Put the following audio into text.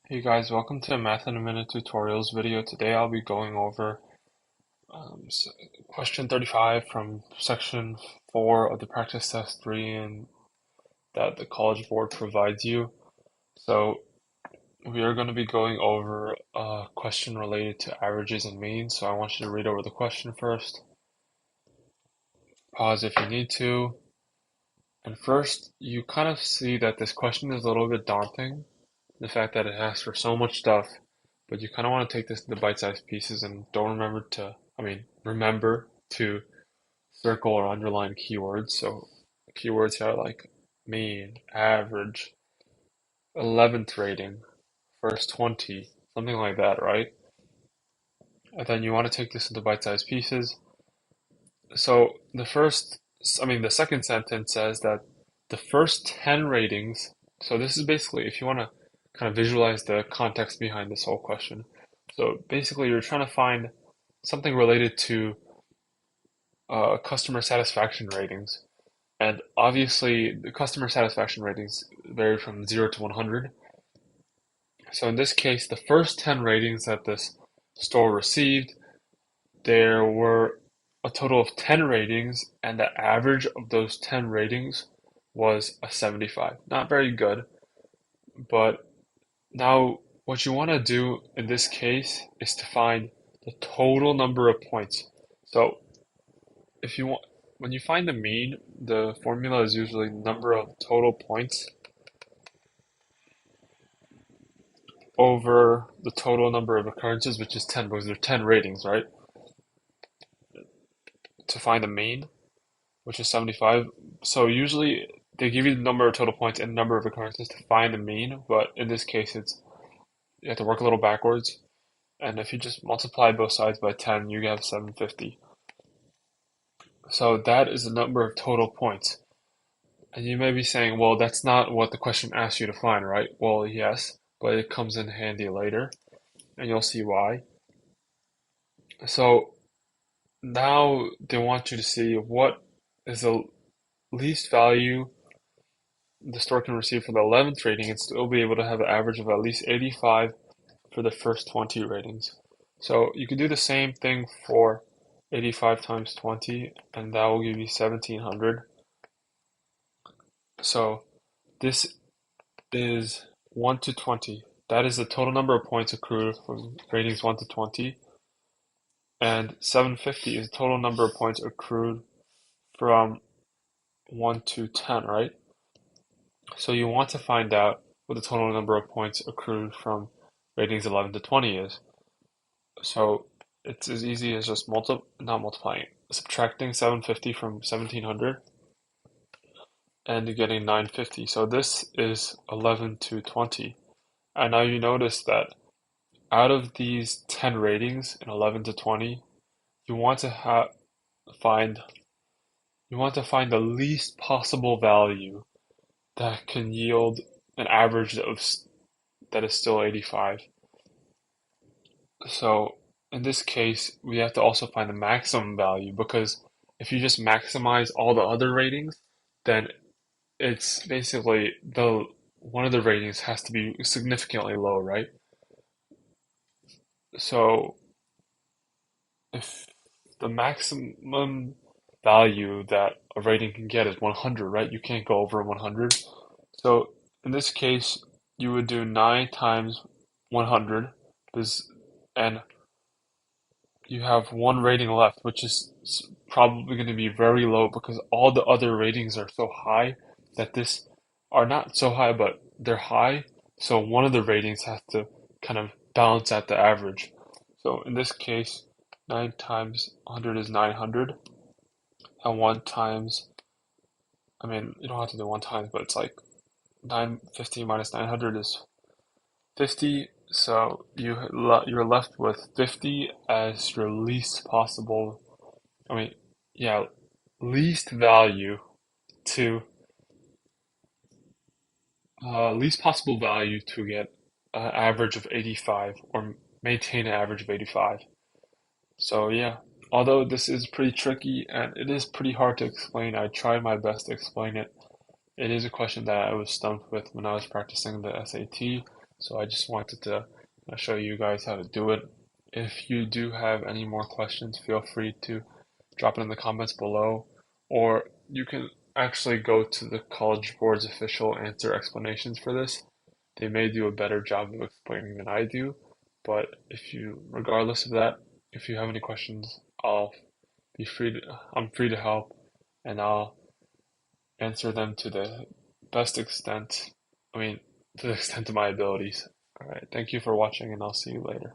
Hey guys, welcome to Math in a Minute tutorials video. Today I'll be going over question 35 from section 4 of the practice test 3 and that the College Board provides you. So we are going to be going over a question related to averages and means. So I want you to read over the question first. Pause if you need to. And first, you kind of see that this question is a little bit daunting. The fact that it asks for so much stuff, but you kind of want to take this into bite-sized pieces and don't remember to circle or underline keywords. So keywords are like mean, average, 11th rating, first 20, something like that, right? And then you want to take this into bite-sized pieces. So the second sentence says that the first 10 ratings, so this is basically if you want to kind of visualize the context behind this whole question. So basically, you're trying to find something related to customer satisfaction ratings. And obviously, the customer satisfaction ratings vary from 0 to 100. So in this case, the first 10 ratings that this store received, there were a total of 10 ratings, and the average of those 10 ratings was a 75. Not very good, but now what you want to do in this case is to find the total number of points. So if you want, when you find the mean, the formula is usually number of total points over the total number of occurrences, which is 10 because there are 10 ratings, right? To find the mean, which is 75. So usually they give you the number of total points and number of occurrences to find the mean, but in this case you have to work a little backwards. And if you just multiply both sides by 10, you have 750. So that is the number of total points. And you may be saying, well, that's not what the question asks you to find, right? Well, yes, but it comes in handy later, and you'll see why. So now they want you to see what is the least value the store can receive for the 11th rating and still be able to have an average of at least 85 for the first 20 ratings. So you can do the same thing for 85 times 20, and that will give you 1700. So this is 1 to 20. That is the total number of points accrued from ratings 1 to 20. And 750 is the total number of points accrued from 1 to 10, right? So you want to find out what the total number of points accrued from ratings 11 to 20 is. So it's as easy as just not multiplying, subtracting 750 from 1700 and getting 950. So this is 11 to 20. And now you notice that out of these 10 ratings in 11 to 20, you want to find the least possible value that can yield an average that is still 85. So in this case, we have to also find the maximum value because if you just maximize all the other ratings, then it's basically the one of the ratings has to be significantly low, right? So if the maximum value that a rating can get is 100, right? You can't go over 100. So in this case, you would do 9 times 100, and you have one rating left, which is probably going to be very low because all the other ratings are so high that this are not so high, but they're high. So one of the ratings has to kind of balance out the average. So in this case, 9 times 100 is 900, and 1 times, you don't have to do 1 times, but it's like 950 minus 900 is 50, so you're left with 50 as your I mean, yeah, least value to least possible value to get an average of 85 or maintain an average of 85. So yeah, although this is pretty tricky and it is pretty hard to explain, I tried my best to explain it. It is a question that I was stumped with when I was practicing the SAT. So I just wanted to show you guys how to do it. If you do have any more questions, feel free to drop it in the comments below, or you can actually go to the College Board's official answer explanations for this. They may do a better job of explaining than I do, but regardless of that, if you have any questions, I'm free to help, and I'll answer them to the best extent, I mean, to the extent of my abilities. All right, thank you for watching, and I'll see you later.